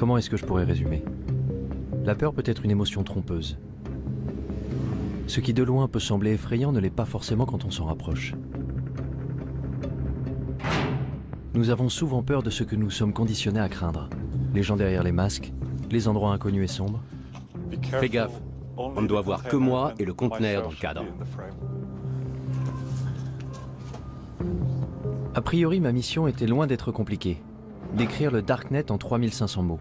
Comment est-ce que je pourrais résumer? La peur peut être une émotion trompeuse. Ce qui de loin peut sembler effrayant ne l'est pas forcément quand on s'en rapproche. Nous avons souvent peur de ce que nous sommes conditionnés à craindre. Les gens derrière les masques, les endroits inconnus et sombres. Fais gaffe, on ne doit voir que moi et le conteneur dans le cadre. A priori, ma mission était loin d'être compliquée. Décrire le Darknet en 3500 mots.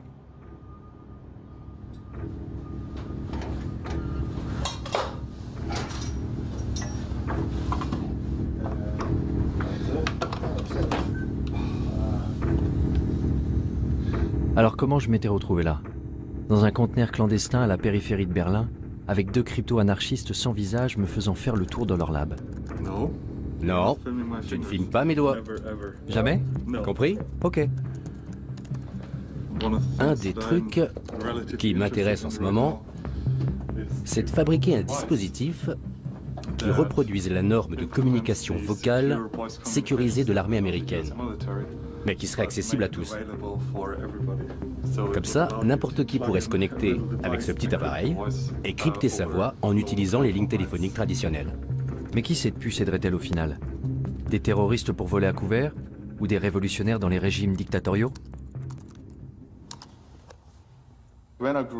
Alors comment je m'étais retrouvé là? Dans un conteneur clandestin à la périphérie de Berlin, avec deux crypto-anarchistes sans visage me faisant faire le tour de leur lab. Non, tu ne filmes pas mes doigts. Jamais? Compris? Ok. Un des trucs qui m'intéresse en ce moment, c'est de fabriquer un dispositif qui reproduise la norme de communication vocale sécurisée de l'armée américaine, mais qui serait accessible à tous. Comme ça, n'importe qui pourrait se connecter avec ce petit appareil et crypter sa voix en utilisant les lignes téléphoniques traditionnelles. Mais qui cette puce aiderait-elle au final? Des terroristes pour voler à couvert? Ou des révolutionnaires dans les régimes dictatoriaux?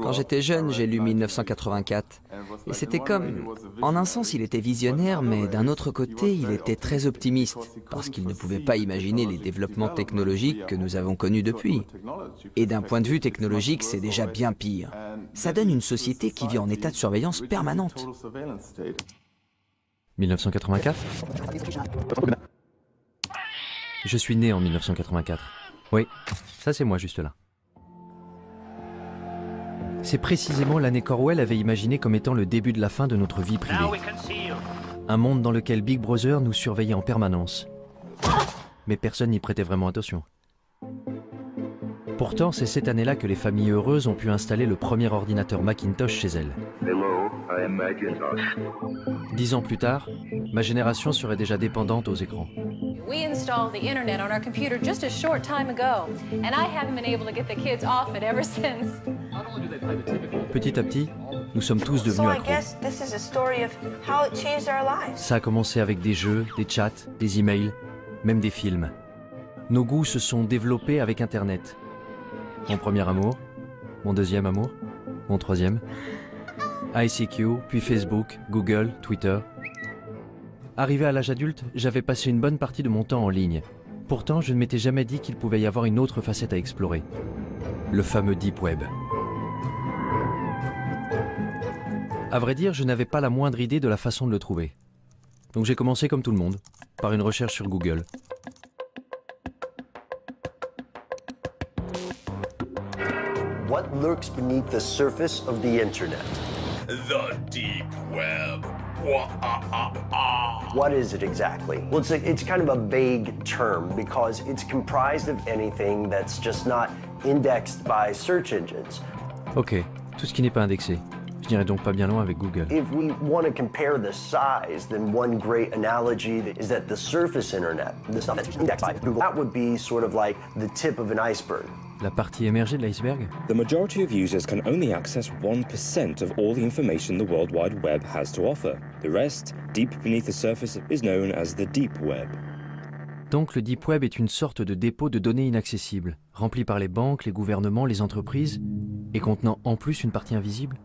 Quand j'étais jeune, j'ai lu 1984. Et c'était comme... En un sens, il était visionnaire, mais d'un autre côté, il était très optimiste, parce qu'il ne pouvait pas imaginer les développements technologiques que nous avons connus depuis. Et d'un point de vue technologique, c'est déjà bien pire. Ça donne une société qui vit en état de surveillance permanente. 1984? Je suis né en 1984. Oui, ça c'est moi juste là. C'est précisément l'année qu'Orwell avait imaginé comme étant le début de la fin de notre vie privée. Un monde dans lequel Big Brother nous surveillait en permanence. Mais personne n'y prêtait vraiment attention. Pourtant, c'est cette année-là que les familles heureuses ont pu installer le premier ordinateur Macintosh chez elles. Hello, I am Macintosh. 10 ans plus tard, ma génération serait déjà dépendante aux écrans. We installed the internet on our computer just a short time ago, and I haven't been able to get the kids off it ever since. Petit à petit, nous sommes tous devenus accros. Ça a commencé avec des jeux, des chats, des emails, même des films. Nos goûts se sont développés avec Internet. Mon premier amour, mon deuxième amour, mon troisième. ICQ, puis Facebook, Google, Twitter. Arrivé à l'âge adulte, j'avais passé une bonne partie de mon temps en ligne. Pourtant, je ne m'étais jamais dit qu'il pouvait y avoir une autre facette à explorer. Le fameux Deep Web. À vrai dire, je n'avais pas la moindre idée de la façon de le trouver. Donc j'ai commencé comme tout le monde, par une recherche sur Google. What lurks beneath the surface of the internet? The deep web. What is it exactly? Well, it's kind of a vague term because it's comprised of anything that's just not indexed by search engines. Ok, tout ce qui n'est pas indexé. Je n'irai donc pas bien loin avec Google. If we want to compare the size, then one great analogy is that the surface internet, the stuff that's indexed by Google, that would be sort of like the tip of an iceberg. La partie émergée de l'iceberg? The majority of users can only access 1% of all the information the World Wide Web has to offer. The rest, deep beneath the surface, is known as the deep web. Donc le Deep Web est une sorte de dépôt de données inaccessibles, rempli par les banques, les gouvernements, les entreprises, et contenant en plus une partie invisible?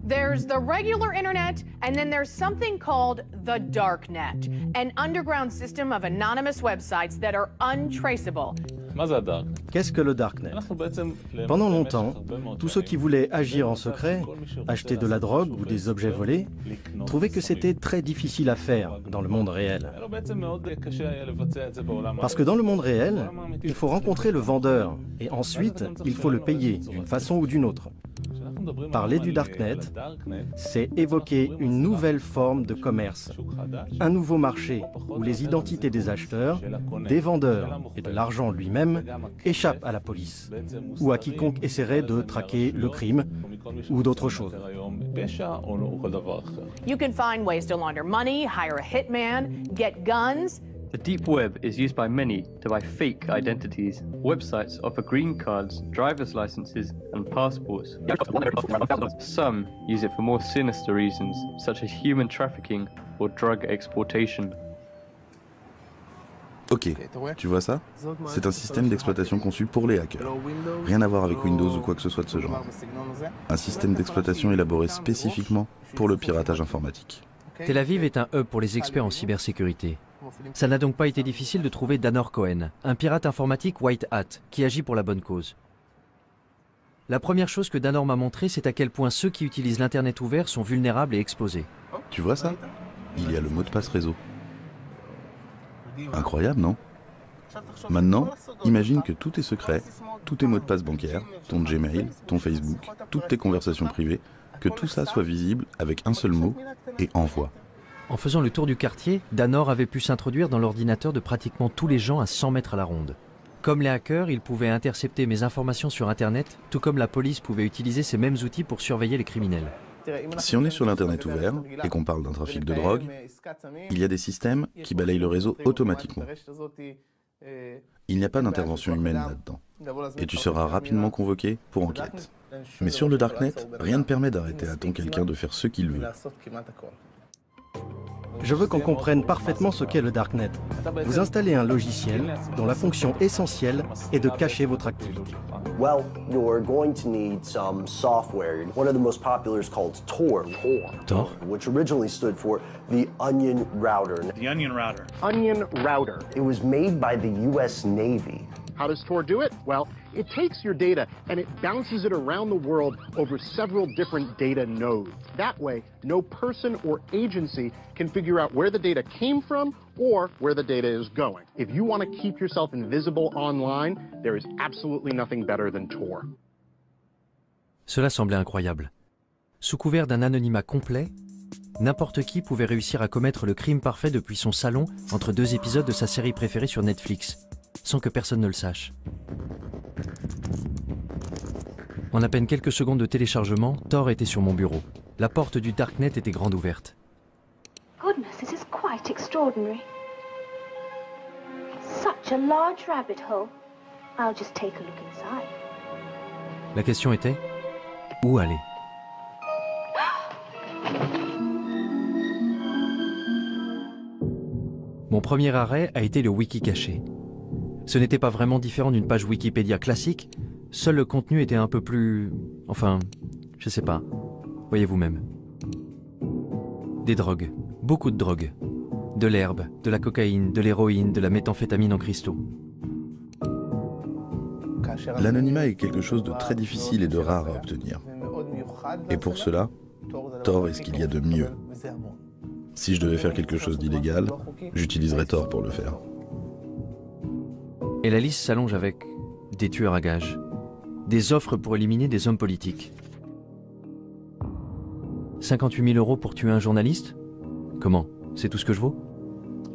There's the regular internet, and then there's something called the darknet, an underground system of anonymous websites that are untraceable. Qu'est-ce que le Darknet? Pendant longtemps, tous ceux qui voulaient agir en secret, acheter de la drogue ou des objets volés, trouvaient que c'était très difficile à faire dans le monde réel. Parce que dans le monde réel, il faut rencontrer le vendeur et ensuite, il faut le payer d'une façon ou d'une autre. Parler du Darknet, c'est évoquer une nouvelle forme de commerce, un nouveau marché où les identités des acheteurs, des vendeurs et de l'argent lui-même échappent à la police ou à quiconque essaierait de traquer le crime ou d'autres choses. You can find ways to launder money, hire a hitman, get guns. The deep web is used by many to buy fake identities. Websites offer green cards, driver's licenses, and passports. Some use it for more sinister reasons, such as human trafficking or drug exportation. Ok, tu vois ça? C'est un système d'exploitation conçu pour les hackers. Rien à voir avec Windows ou quoi que ce soit de ce genre. Un système d'exploitation élaboré spécifiquement pour le piratage informatique. Tel Aviv est un hub pour les experts en cybersécurité. Ça n'a donc pas été difficile de trouver Danor Cohen, un pirate informatique white hat, qui agit pour la bonne cause. La première chose que Danor m'a montré, c'est à quel point ceux qui utilisent l'Internet ouvert sont vulnérables et exposés. Tu vois ça? Il y a le mot de passe réseau. Incroyable, non? Maintenant, imagine que tous tes secrets, tous tes mots de passe bancaires, ton Gmail, ton Facebook, toutes tes conversations privées, que tout ça soit visible avec un seul mot et envoie. En faisant le tour du quartier, Danor avait pu s'introduire dans l'ordinateur de pratiquement tous les gens à 100 mètres à la ronde. Comme les hackers, ils pouvaient intercepter mes informations sur Internet, tout comme la police pouvait utiliser ces mêmes outils pour surveiller les criminels. Si on est sur l'Internet ouvert et qu'on parle d'un trafic de drogue, il y a des systèmes qui balayent le réseau automatiquement. Il n'y a pas d'intervention humaine là-dedans. Et tu seras rapidement convoqué pour enquête. Mais sur le Darknet, rien ne permet d'arrêter à temps quelqu'un de faire ce qu'il veut. Je veux qu'on comprenne parfaitement ce qu'est le Darknet. Vous installez un logiciel dont la fonction essentielle est de cacher votre activité. Well, you're going to need some software. One of the most popular is called Tor. Tor? Which originally stood for the Onion Router. The Onion Router. Onion Router. It was made by the US Navy. How does Tor do it? Well, it takes your data and it bounces it around the world over several different data nodes. That way, no person or agency can figure out where the data came from or where the data is going. If you want to keep yourself invisible online, there is absolutely nothing better than Tor. Cela semblait incroyable. Sous couvert d'un anonymat complet, n'importe qui pouvait réussir à commettre le crime parfait depuis son salon entre deux épisodes de sa série préférée sur Netflix, sans que personne ne le sache. En à peine quelques secondes de téléchargement, Tor était sur mon bureau. La porte du Darknet était grande ouverte. Goodness, this is quite extraordinary. Such a large rabbit hole. I'll just take a look inside. La question était, où aller? Mon premier arrêt a été le wiki caché. Ce n'était pas vraiment différent d'une page Wikipédia classique, seul le contenu était un peu plus... enfin, je sais pas, voyez vous-même. Des drogues, beaucoup de drogues. De l'herbe, de la cocaïne, de l'héroïne, de la méthamphétamine en cristaux. L'anonymat est quelque chose de très difficile et de rare à obtenir. Et pour cela, Tor est ce qu'il y a de mieux. Si je devais faire quelque chose d'illégal, j'utiliserais Tor pour le faire. Et la liste s'allonge avec des tueurs à gages, des offres pour éliminer des hommes politiques. 58 000 € pour tuer un journaliste? Comment? C'est tout ce que je vaux?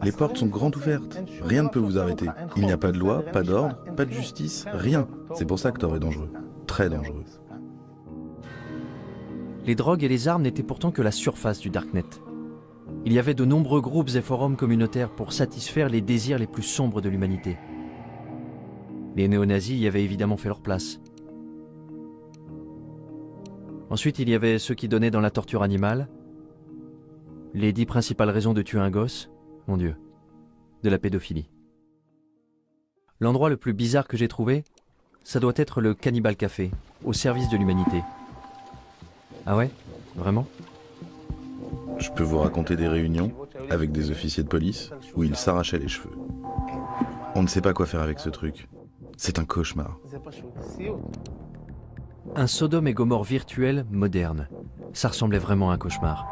Les portes sont grandes ouvertes. Rien ne peut vous arrêter. Il n'y a pas de loi, pas d'ordre, pas de justice, rien. C'est pour ça que Tor est dangereux. Très dangereux. Les drogues et les armes n'étaient pourtant que la surface du Darknet. Il y avait de nombreux groupes et forums communautaires pour satisfaire les désirs les plus sombres de l'humanité. Les néo-nazis y avaient évidemment fait leur place. Ensuite, il y avait ceux qui donnaient dans la torture animale, les 10 principales raisons de tuer un gosse, mon Dieu, de la pédophilie. L'endroit le plus bizarre que j'ai trouvé, ça doit être le Cannibal Café, au service de l'humanité. Ah ouais? Vraiment? Je peux vous raconter des réunions avec des officiers de police où ils s'arrachaient les cheveux. On ne sait pas quoi faire avec ce truc. C'est un cauchemar. Un Sodome et Gomorrhe virtuel moderne. Ça ressemblait vraiment à un cauchemar.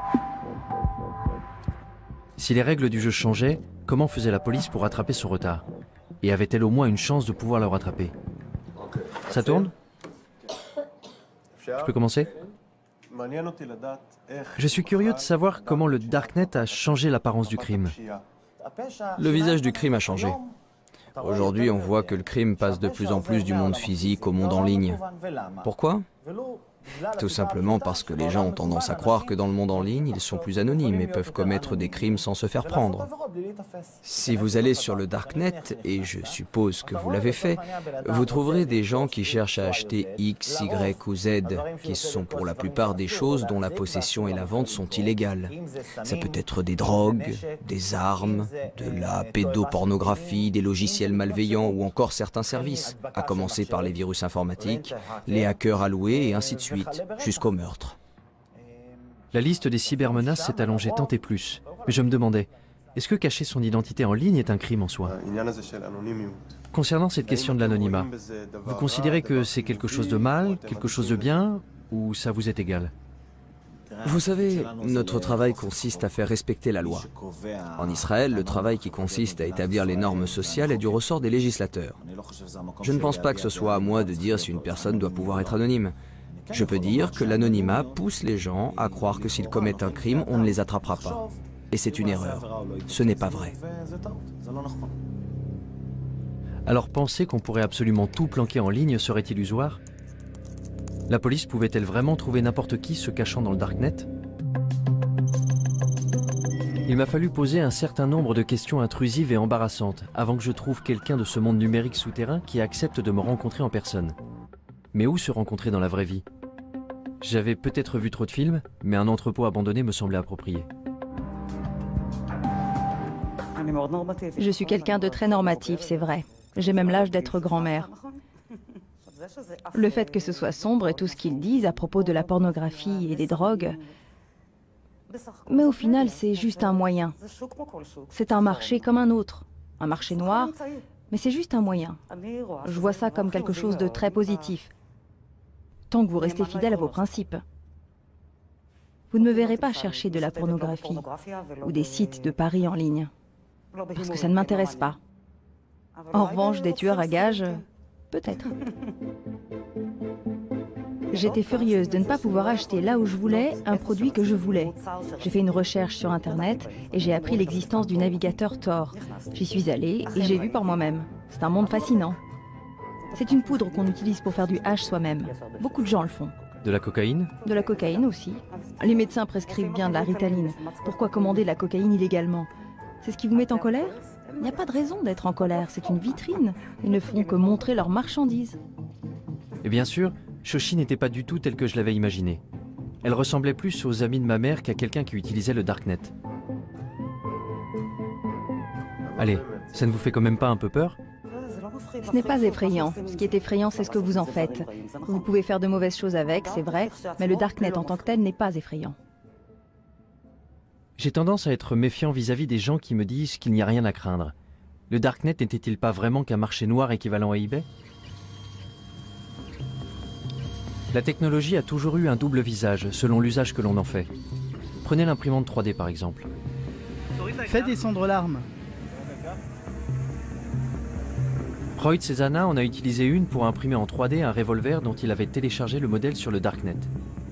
Si les règles du jeu changeaient, comment faisait la police pour rattraper son retard? Et avait-elle au moins une chance de pouvoir le rattraper? Ça tourne? Je peux commencer? Je suis curieux de savoir comment le Darknet a changé l'apparence du crime. Le visage du crime a changé. Aujourd'hui, on voit que le crime passe de plus en plus du monde physique au monde en ligne. Pourquoi? Tout simplement parce que les gens ont tendance à croire que dans le monde en ligne, ils sont plus anonymes et peuvent commettre des crimes sans se faire prendre. Si vous allez sur le Darknet, et je suppose que vous l'avez fait, vous trouverez des gens qui cherchent à acheter X, Y ou Z, qui sont pour la plupart des choses dont la possession et la vente sont illégales. Ça peut être des drogues, des armes, de la pédopornographie, des logiciels malveillants ou encore certains services, à commencer par les virus informatiques, les hackers alloués et ainsi de suite, jusqu'au meurtre. La liste des cybermenaces s'est allongée tant et plus. Mais je me demandais, est-ce que cacher son identité en ligne est un crime en soi? Concernant cette question de l'anonymat, vous considérez que c'est quelque chose de mal, quelque chose de bien, ou ça vous est égal? Vous savez, notre travail consiste à faire respecter la loi. En Israël, le travail qui consiste à établir les normes sociales est du ressort des législateurs. Je ne pense pas que ce soit à moi de dire si une personne doit pouvoir être anonyme. Je peux dire que l'anonymat pousse les gens à croire que s'ils commettent un crime, on ne les attrapera pas. Et c'est une erreur. Ce n'est pas vrai. Alors penser qu'on pourrait absolument tout planquer en ligne serait illusoire? La police pouvait-elle vraiment trouver n'importe qui se cachant dans le Darknet? Il m'a fallu poser un certain nombre de questions intrusives et embarrassantes avant que je trouve quelqu'un de ce monde numérique souterrain qui accepte de me rencontrer en personne. Mais où se rencontrer dans la vraie vie? J'avais peut-être vu trop de films, mais un entrepôt abandonné me semblait approprié. Je suis quelqu'un de très normatif, c'est vrai. J'ai même l'âge d'être grand-mère. Le fait que ce soit sombre et tout ce qu'ils disent à propos de la pornographie et des drogues, mais au final, c'est juste un moyen. C'est un marché comme un autre. Un marché noir, mais c'est juste un moyen. Je vois ça comme quelque chose de très positif. Tant que vous restez fidèle à vos principes. Vous ne me verrez pas chercher de la pornographie ou des sites de paris en ligne. Parce que ça ne m'intéresse pas. En revanche, des tueurs à gages, peut-être. J'étais furieuse de ne pas pouvoir acheter là où je voulais un produit que je voulais. J'ai fait une recherche sur Internet et j'ai appris l'existence du navigateur Tor. J'y suis allée et j'ai vu par moi-même. C'est un monde fascinant. C'est une poudre qu'on utilise pour faire du hash soi-même. Beaucoup de gens le font. De la cocaïne? De la cocaïne aussi. Les médecins prescrivent bien de la Ritaline. Pourquoi commander de la cocaïne illégalement? C'est ce qui vous met en colère? Il n'y a pas de raison d'être en colère, c'est une vitrine. Ils ne font que montrer leurs marchandises. Et bien sûr, Shoshi n'était pas du tout telle que je l'avais imaginée. Elle ressemblait plus aux amis de ma mère qu'à quelqu'un qui utilisait le Darknet. Allez, ça ne vous fait quand même pas un peu peur? Ce n'est pas effrayant. Ce qui est effrayant, c'est ce que vous en faites. Vous pouvez faire de mauvaises choses avec, c'est vrai, mais le Darknet en tant que tel n'est pas effrayant. J'ai tendance à être méfiant vis-à-vis des gens qui me disent qu'il n'y a rien à craindre. Le Darknet n'était-il pas vraiment qu'un marché noir équivalent à eBay? La technologie a toujours eu un double visage, selon l'usage que l'on en fait. Prenez l'imprimante 3D par exemple. Fais descendre l'arme. Roy Cezana en a utilisé une pour imprimer en 3D un revolver dont il avait téléchargé le modèle sur le Darknet.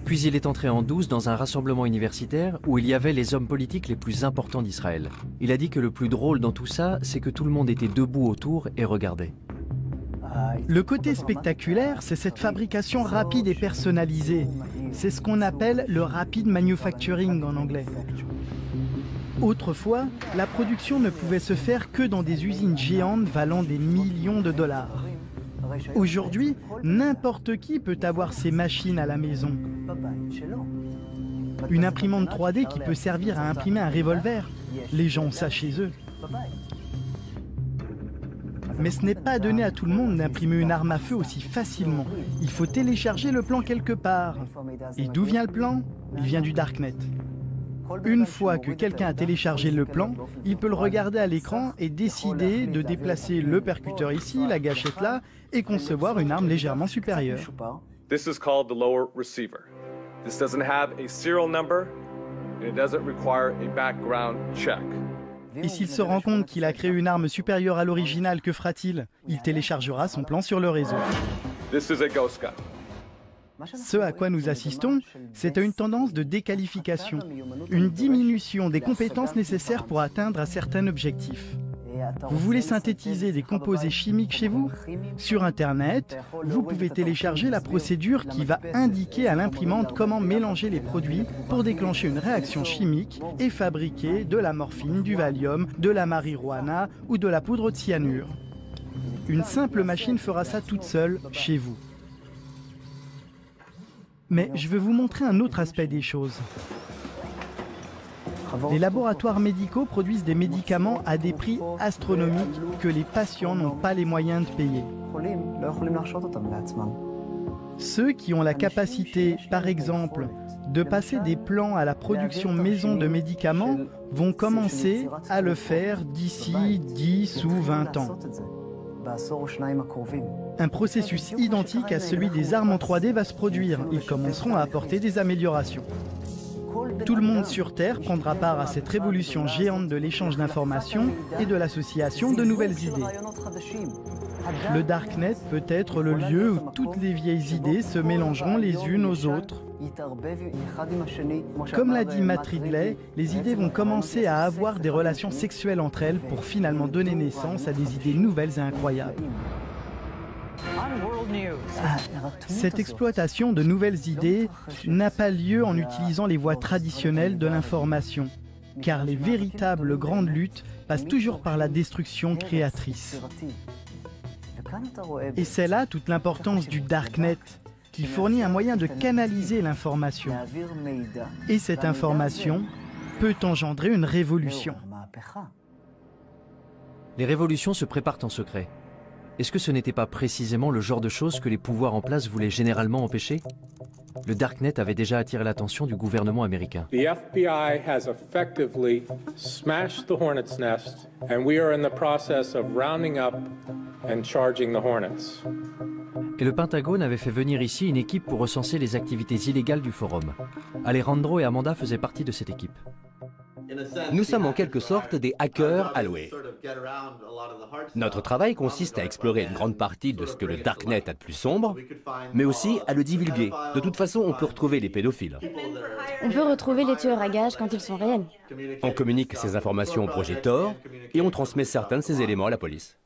Puis il est entré en douce dans un rassemblement universitaire où il y avait les hommes politiques les plus importants d'Israël. Il a dit que le plus drôle dans tout ça, c'est que tout le monde était debout autour et regardait. Le côté spectaculaire, c'est cette fabrication rapide et personnalisée. C'est ce qu'on appelle le rapid manufacturing en anglais. Autrefois, la production ne pouvait se faire que dans des usines géantes valant des millions de dollars. Aujourd'hui, n'importe qui peut avoir ces machines à la maison. Une imprimante 3D qui peut servir à imprimer un revolver. Les gens ont ça chez eux. Mais ce n'est pas donné à tout le monde d'imprimer une arme à feu aussi facilement. Il faut télécharger le plan quelque part. Et d'où vient le plan? Il vient du Darknet. Une fois que quelqu'un a téléchargé le plan, il peut le regarder à l'écran et décider de déplacer le percuteur ici, la gâchette là, et concevoir une arme légèrement supérieure. This is called the lower receiver. This doesn't have a serial number and it doesn't require a background check. Et s'il se rend compte qu'il a créé une arme supérieure à l'original, que fera-t-il? Il téléchargera son plan sur le réseau. This is a ghost gun. Ce à quoi nous assistons, c'est à une tendance de déqualification, une diminution des compétences nécessaires pour atteindre un certain objectif. Vous voulez synthétiser des composés chimiques chez vous? Sur Internet, vous pouvez télécharger la procédure qui va indiquer à l'imprimante comment mélanger les produits pour déclencher une réaction chimique et fabriquer de la morphine, du Valium, de la marijuana ou de la poudre de cyanure. Une simple machine fera ça toute seule chez vous. Mais je vais vous montrer un autre aspect des choses. Les laboratoires médicaux produisent des médicaments à des prix astronomiques que les patients n'ont pas les moyens de payer. Ceux qui ont la capacité, par exemple, de passer des plans à la production maison de médicaments vont commencer à le faire d'ici 10 ou 20 ans. Un processus identique à celui des armes en 3D va se produire. Ils commenceront à apporter des améliorations. Tout le monde sur Terre prendra part à cette révolution géante de l'échange d'informations et de l'association de nouvelles idées. Le Darknet peut être le lieu où toutes les vieilles idées se mélangeront les unes aux autres. Comme l'a dit Matt Ridley, les idées vont commencer à avoir des relations sexuelles entre elles pour finalement donner naissance à des idées nouvelles et incroyables. Cette exploitation de nouvelles idées n'a pas lieu en utilisant les voies traditionnelles de l'information, car les véritables grandes luttes passent toujours par la destruction créatrice. Et c'est là toute l'importance du Darknet, qui fournit un moyen de canaliser l'information. Et cette information peut engendrer une révolution. Les révolutions se préparent en secret. Est-ce que ce n'était pas précisément le genre de choses que les pouvoirs en place voulaient généralement empêcher? Le Darknet avait déjà attiré l'attention du gouvernement américain. The FBI has effectively smashed the Hornet's nest, and we are in the process of rounding up and charging the Hornets. Et le Pentagone avait fait venir ici une équipe pour recenser les activités illégales du forum. Alejandro et Amanda faisaient partie de cette équipe. Nous sommes en quelque sorte des hackers alloués. Notre travail consiste à explorer une grande partie de ce que le Darknet a de plus sombre, mais aussi à le divulguer. De toute façon, on peut retrouver les pédophiles. On peut retrouver les tueurs à gages quand ils sont réels. On communique ces informations au projet Tor et on transmet certains de ces éléments à la police.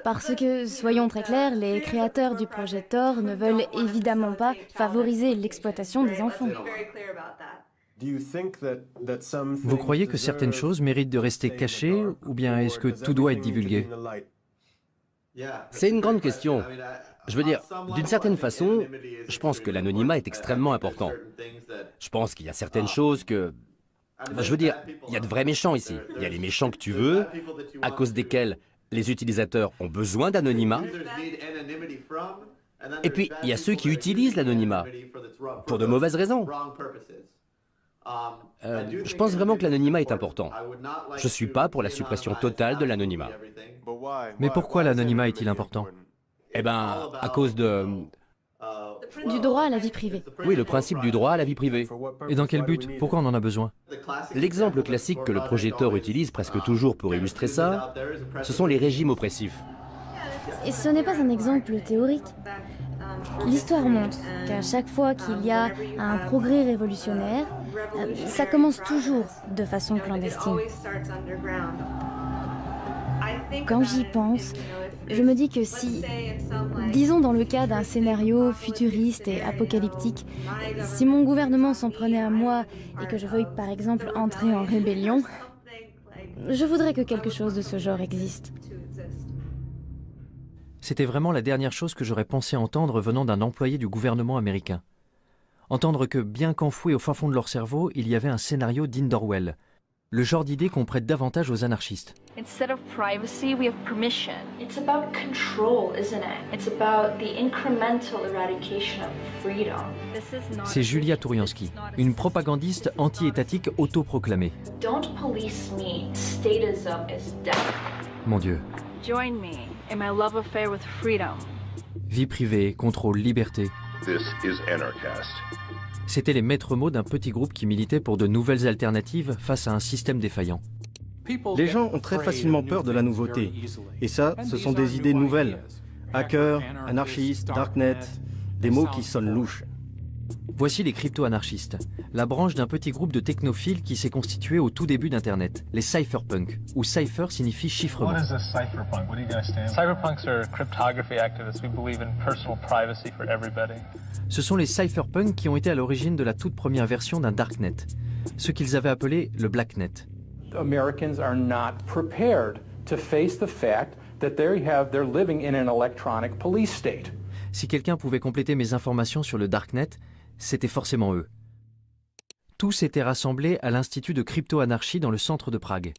Parce que, soyons très clairs, les créateurs du projet Tor ne veulent évidemment pas favoriser l'exploitation des enfants. Vous croyez que certaines choses méritent de rester cachées, ou bien est-ce que tout doit être divulgué? C'est une grande question. Je veux dire, d'une certaine façon, je pense que l'anonymat est extrêmement important. Je pense qu'il y a certaines choses que... Je veux dire, il y a de vrais méchants ici. Il y a les méchants que tu veux, à cause desquels les utilisateurs ont besoin d'anonymat. Et puis, il y a ceux qui utilisent l'anonymat pour de mauvaises raisons. Je pense vraiment que l'anonymat est important. Je ne suis pas pour la suppression totale de l'anonymat. Mais pourquoi l'anonymat est-il important? Eh bien, à cause de... Du droit à la vie privée. Oui, le principe du droit à la vie privée. Et dans quel but? Pourquoi on en a besoin? L'exemple classique que le projet Tor utilise presque toujours pour illustrer ça, ce sont les régimes oppressifs. Et ce n'est pas un exemple théorique. L'histoire montre qu'à chaque fois qu'il y a un progrès révolutionnaire, ça commence toujours de façon clandestine. Quand j'y pense, je me dis que si, disons dans le cas d'un scénario futuriste et apocalyptique, si mon gouvernement s'en prenait à moi et que je veuille par exemple entrer en rébellion, je voudrais que quelque chose de ce genre existe. C'était vraiment la dernière chose que j'aurais pensé entendre venant d'un employé du gouvernement américain. Entendre que, bien qu'enfoui au fin fond de leur cerveau, il y avait un scénario digne d'Orwell. Le genre d'idée qu'on prête davantage aux anarchistes. Instead of privacy, we have permission. It's about control, isn't it? It's about the incremental eradication of freedom. C'est Julia Touriansky, une propagandiste anti-étatique autoproclamée. Don't police me. Statism is death. Mon Dieu. Join me in my love affair with freedom. Vie privée, contrôle, liberté. This is Anarchast. C'étaient les maîtres mots d'un petit groupe qui militait pour de nouvelles alternatives face à un système défaillant. Les gens ont très facilement peur de la nouveauté. Et ça, ce sont des idées nouvelles. Hacker, anarchiste, darknet, des mots qui sonnent louches. Voici les crypto-anarchistes, la branche d'un petit groupe de technophiles qui s'est constitué au tout début d'Internet, les cypherpunks, où cypher signifie chiffrement. What is a cypherpunk? What do you guys stand for? Cypherpunks are cryptography activists. We believe in personal privacy for everybody. Ce sont les cypherpunks qui ont été à l'origine de la toute première version d'un darknet, ce qu'ils avaient appelé le blacknet. Americans are not prepared to face the fact that they're living in an electronic police state. Si quelqu'un pouvait compléter mes informations sur le darknet, c'était forcément eux. Tous étaient rassemblés à l'Institut de crypto-anarchie dans le centre de Prague.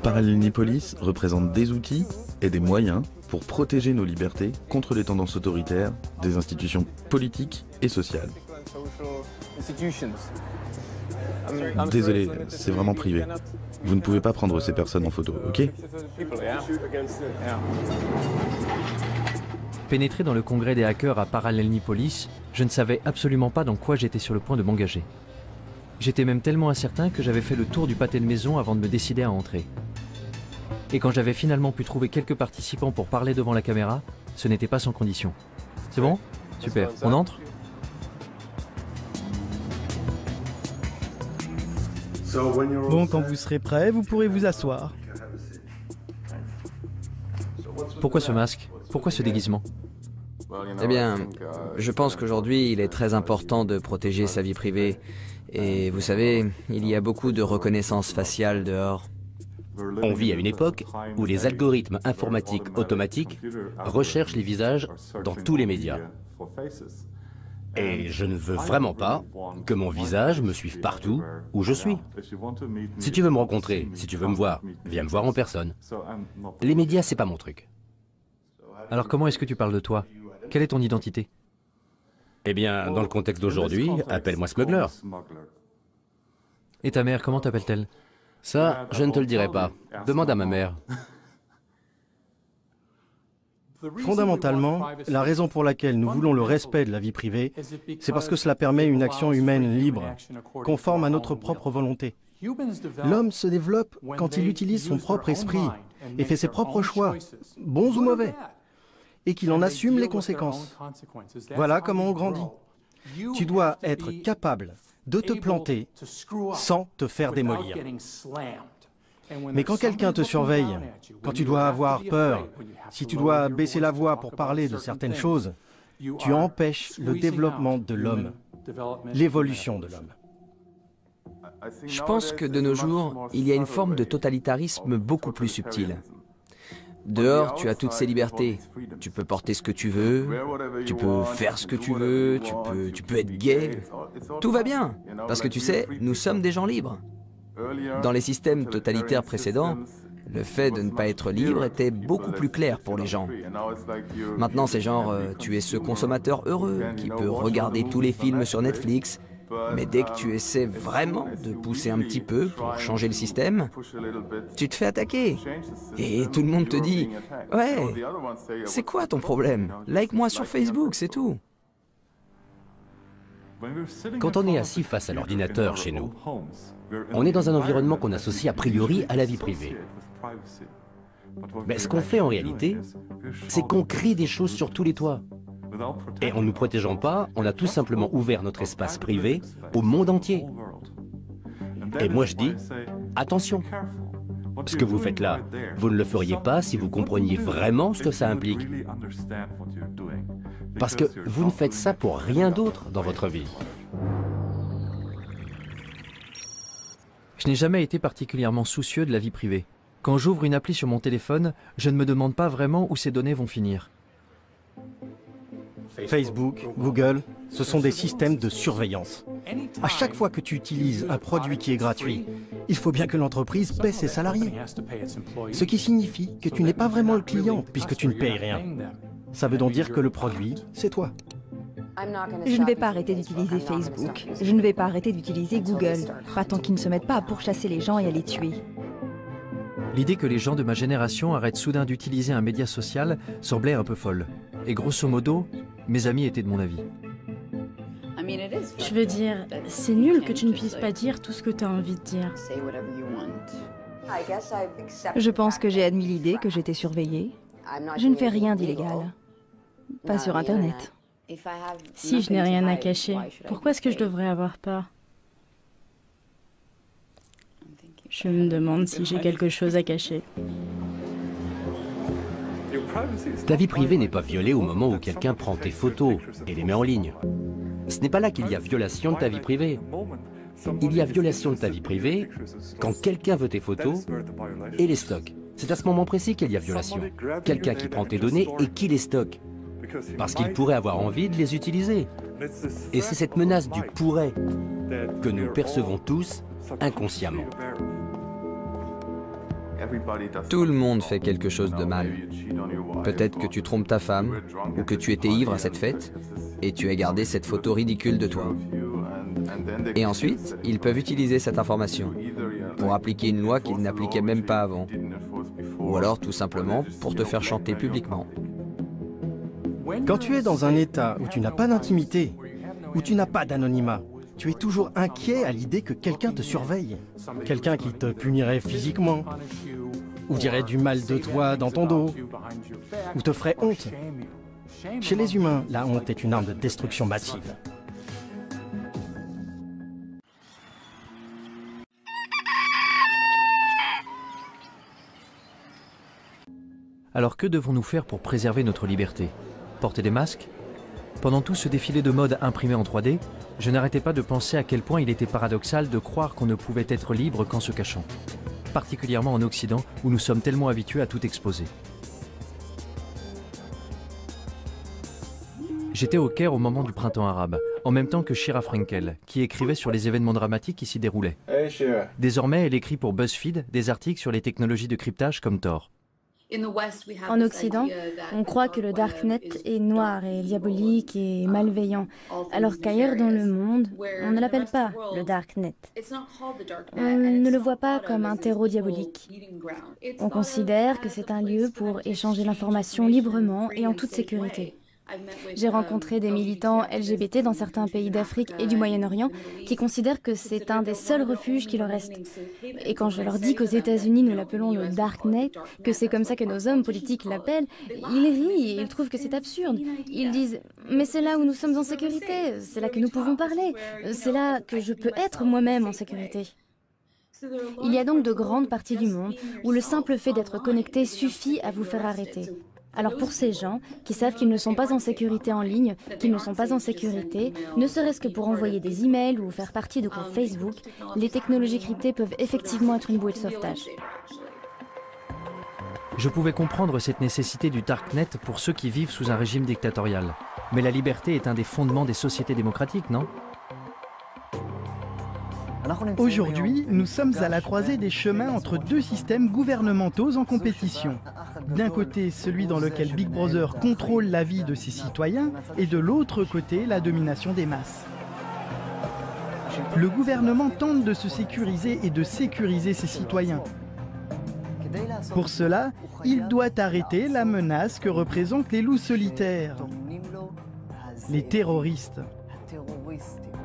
Parallelnipolis représente des outils et des moyens pour protéger nos libertés contre les tendances autoritaires des institutions politiques et sociales. Désolé, c'est vraiment privé. Vous ne pouvez pas prendre ces personnes en photo, ok? Pénétré dans le congrès des hackers à Parallelnipolis, je ne savais absolument pas dans quoi j'étais sur le point de m'engager. J'étais même tellement incertain que j'avais fait le tour du pâté de maison avant de me décider à entrer. Et quand j'avais finalement pu trouver quelques participants pour parler devant la caméra, ce n'était pas sans condition. C'est bon? Super. On entre? Bon, quand vous serez prêt, vous pourrez vous asseoir. Pourquoi ce masque? Pourquoi ce déguisement? Eh bien, je pense qu'aujourd'hui, il est très important de protéger sa vie privée. Et vous savez, il y a beaucoup de reconnaissance faciale dehors. On vit à une époque où les algorithmes informatiques automatiques recherchent les visages dans tous les médias. Et je ne veux vraiment pas que mon visage me suive partout où je suis. Si tu veux me rencontrer, si tu veux me voir, viens me voir en personne. Les médias, c'est pas mon truc. Alors comment est-ce que tu parles de toi? Quelle est ton identité? Eh bien, dans le contexte d'aujourd'hui, appelle-moi Smuggler. Et ta mère, comment t'appelle-t-elle? Ça, je ne te le dirai pas. Demande à ma mère. Fondamentalement, la raison pour laquelle nous voulons le respect de la vie privée, c'est parce que cela permet une action humaine libre, conforme à notre propre volonté. L'homme se développe quand il utilise son propre esprit et fait ses propres choix, bons ou mauvais, et qu'il en assume les conséquences. Voilà comment on grandit. Tu dois être capable de te planter sans te faire démolir. Mais quand quelqu'un te surveille, quand tu dois avoir peur, si tu dois baisser la voix pour parler de certaines choses, tu empêches le développement de l'homme, l'évolution de l'homme. Je pense que de nos jours, il y a une forme de totalitarisme beaucoup plus subtile. Dehors, tu as toutes ces libertés. Tu peux porter ce que tu veux, tu peux faire ce que tu veux, tu peux être gay. Tout va bien, parce que tu sais, nous sommes des gens libres. Dans les systèmes totalitaires précédents, le fait de ne pas être libre était beaucoup plus clair pour les gens. Maintenant, c'est genre, tu es ce consommateur heureux qui peut regarder tous les films sur Netflix, mais dès que tu essaies vraiment de pousser un petit peu pour changer le système, tu te fais attaquer. Et tout le monde te dit « Ouais, c'est quoi ton problème? Like-moi sur Facebook, c'est tout. » Quand on est assis face à l'ordinateur chez nous, on est dans un environnement qu'on associe a priori à la vie privée. Mais ce qu'on fait en réalité, c'est qu'on crie des choses sur tous les toits. Et en ne nous protégeant pas, on a tout simplement ouvert notre espace privé au monde entier. Et moi je dis, attention, ce que vous faites là, vous ne le feriez pas si vous compreniez vraiment ce que ça implique. Parce que vous ne faites ça pour rien d'autre dans votre vie. Je n'ai jamais été particulièrement soucieux de la vie privée. Quand j'ouvre une appli sur mon téléphone, je ne me demande pas vraiment où ces données vont finir. Facebook, Google, ce sont des systèmes de surveillance. À chaque fois que tu utilises un produit qui est gratuit, il faut bien que l'entreprise paie ses salariés. Ce qui signifie que tu n'es pas vraiment le client puisque tu ne payes rien. Ça veut donc dire que le produit, c'est toi. Je ne vais pas arrêter d'utiliser Facebook. Je ne vais pas arrêter d'utiliser Google. Pas tant qu'ils ne se mettent pas à pourchasser les gens et à les tuer. L'idée que les gens de ma génération arrêtent soudain d'utiliser un média social semblait un peu folle. Et grosso modo, mes amis étaient de mon avis. Je veux dire, c'est nul que tu ne puisses pas dire tout ce que tu as envie de dire. Je pense que j'ai admis l'idée que j'étais surveillée. Je ne fais rien d'illégal. Pas sur Internet. Si je n'ai rien à cacher, pourquoi est-ce que je devrais avoir peur? Je me demande si j'ai quelque chose à cacher. Ta vie privée n'est pas violée au moment où quelqu'un prend tes photos et les met en ligne. Ce n'est pas là qu'il y a violation de ta vie privée. Il y a violation de ta vie privée quand quelqu'un veut tes photos et les stocke. C'est à ce moment précis qu'il y a violation. Quelqu'un qui prend tes données et qui les stocke. Parce qu'il pourrait avoir envie de les utiliser. Et c'est cette menace du pourrait que nous percevons tous inconsciemment. Tout le monde fait quelque chose de mal. Peut-être que tu trompes ta femme, ou que tu étais ivre à cette fête, et tu as gardé cette photo ridicule de toi. Et ensuite, ils peuvent utiliser cette information pour appliquer une loi qu'ils n'appliquaient même pas avant. Ou alors tout simplement pour te faire chanter publiquement. Quand tu es dans un état où tu n'as pas d'intimité, où tu n'as pas d'anonymat, tu es toujours inquiet à l'idée que quelqu'un te surveille. Quelqu'un qui te punirait physiquement, ou dirait du mal de toi dans ton dos, ou te ferait honte. Chez les humains, la honte est une arme de destruction massive. Alors que devons-nous faire pour préserver notre liberté? Porter des masques? Pendant tout ce défilé de mode imprimé en 3D, je n'arrêtais pas de penser à quel point il était paradoxal de croire qu'on ne pouvait être libre qu'en se cachant. Particulièrement en Occident, où nous sommes tellement habitués à tout exposer. J'étais au Caire au moment du printemps arabe, en même temps que Shira Frankel, qui écrivait sur les événements dramatiques qui s'y déroulaient. Hey, Shira. Désormais, elle écrit pour BuzzFeed des articles sur les technologies de cryptage comme Tor. En Occident, on croit que le Darknet est noir et diabolique et malveillant, alors qu'ailleurs dans le monde, on ne l'appelle pas le Darknet. On ne le voit pas comme un terreau diabolique. On considère que c'est un lieu pour échanger l'information librement et en toute sécurité. J'ai rencontré des militants LGBT dans certains pays d'Afrique et du Moyen-Orient qui considèrent que c'est un des seuls refuges qui leur reste. Et quand je leur dis qu'aux États-Unis nous l'appelons le Darknet, que c'est comme ça que nos hommes politiques l'appellent, ils rient et ils trouvent que c'est absurde. Ils disent « Mais c'est là où nous sommes en sécurité, c'est là que nous pouvons parler, c'est là que je peux être moi-même en sécurité. » Il y a donc de grandes parties du monde où le simple fait d'être connecté suffit à vous faire arrêter. Alors pour ces gens qui savent qu'ils ne sont pas en sécurité en ligne, qu'ils ne sont pas en sécurité, ne serait-ce que pour envoyer des emails ou faire partie de groupes Facebook, les technologies cryptées peuvent effectivement être une bouée de sauvetage. Je pouvais comprendre cette nécessité du Darknet pour ceux qui vivent sous un régime dictatorial. Mais la liberté est un des fondements des sociétés démocratiques, non? Aujourd'hui, nous sommes à la croisée des chemins entre deux systèmes gouvernementaux en compétition. D'un côté, celui dans lequel Big Brother contrôle la vie de ses citoyens, et de l'autre côté, la domination des masses. Le gouvernement tente de se sécuriser et de sécuriser ses citoyens. Pour cela, il doit arrêter la menace que représentent les loups solitaires, les terroristes.